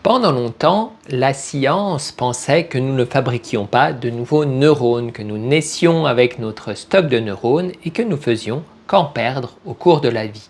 Pendant longtemps, la science pensait que nous ne fabriquions pas de nouveaux neurones, que nous naissions avec notre stock de neurones et que nous faisions qu'en perdre au cours de la vie.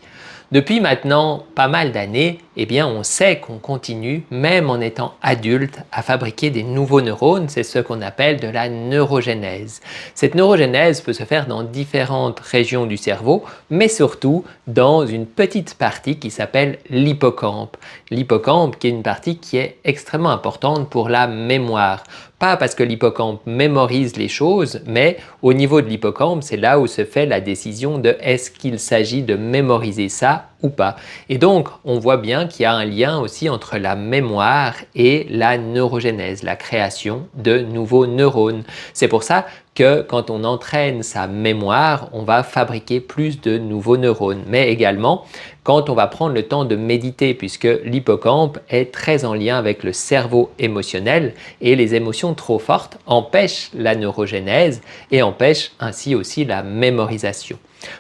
Depuis maintenant pas mal d'années, on sait qu'on continue, même en étant adulte, à fabriquer des nouveaux neurones. C'est ce qu'on appelle de la neurogénèse. Cette neurogénèse peut se faire dans différentes régions du cerveau, mais surtout dans une petite partie qui s'appelle l'hippocampe. L'hippocampe qui est une partie qui est extrêmement importante pour la mémoire. Pas parce que l'hippocampe mémorise les choses, mais au niveau de l'hippocampe, c'est là où se fait la décision de est-ce qu'il s'agit de mémoriser ça ou pas. Et donc, on voit bien qu'il y a un lien aussi entre la mémoire et la neurogénèse, la création de nouveaux neurones. C'est pour ça que quand on entraîne sa mémoire, on va fabriquer plus de nouveaux neurones. Mais également, quand on va prendre le temps de méditer, puisque l'hippocampe est très en lien avec le cerveau émotionnel et les émotions trop fortes empêchent la neurogénèse et empêchent ainsi aussi la mémorisation.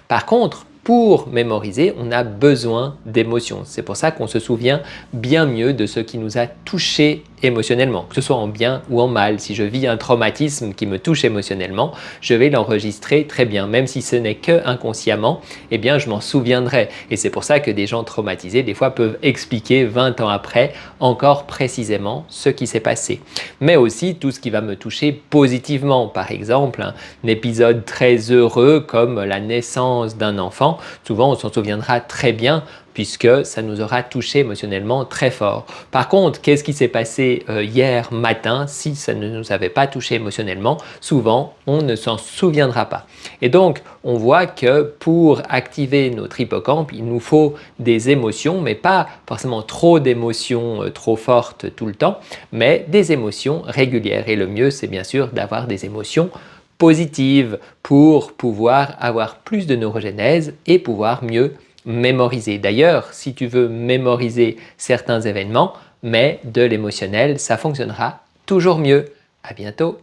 Par contre, pour mémoriser, on a besoin d'émotions. C'est pour ça qu'on se souvient bien mieux de ce qui nous a touchés émotionnellement, que ce soit en bien ou en mal. Si je vis un traumatisme qui me touche émotionnellement, je vais l'enregistrer très bien. Même si ce n'est que inconsciemment, je m'en souviendrai. Et c'est pour ça que des gens traumatisés, des fois, peuvent expliquer 20 ans après encore précisément ce qui s'est passé. Mais aussi tout ce qui va me toucher positivement. Par exemple, un épisode très heureux comme la naissance d'un enfant. Souvent, on s'en souviendra très bien puisque ça nous aura touché émotionnellement très fort. Par contre, qu'est-ce qui s'est passé hier matin si ça ne nous avait pas touché émotionnellement? Souvent, on ne s'en souviendra pas. Et donc, on voit que pour activer notre hippocampe, il nous faut des émotions, mais pas forcément trop d'émotions trop fortes tout le temps, mais des émotions régulières. Et le mieux, c'est bien sûr d'avoir des émotions positives pour pouvoir avoir plus de neurogénèse et pouvoir mieux mémoriser. D'ailleurs, si tu veux mémoriser certains événements, mais de l'émotionnel, ça fonctionnera toujours mieux. À bientôt!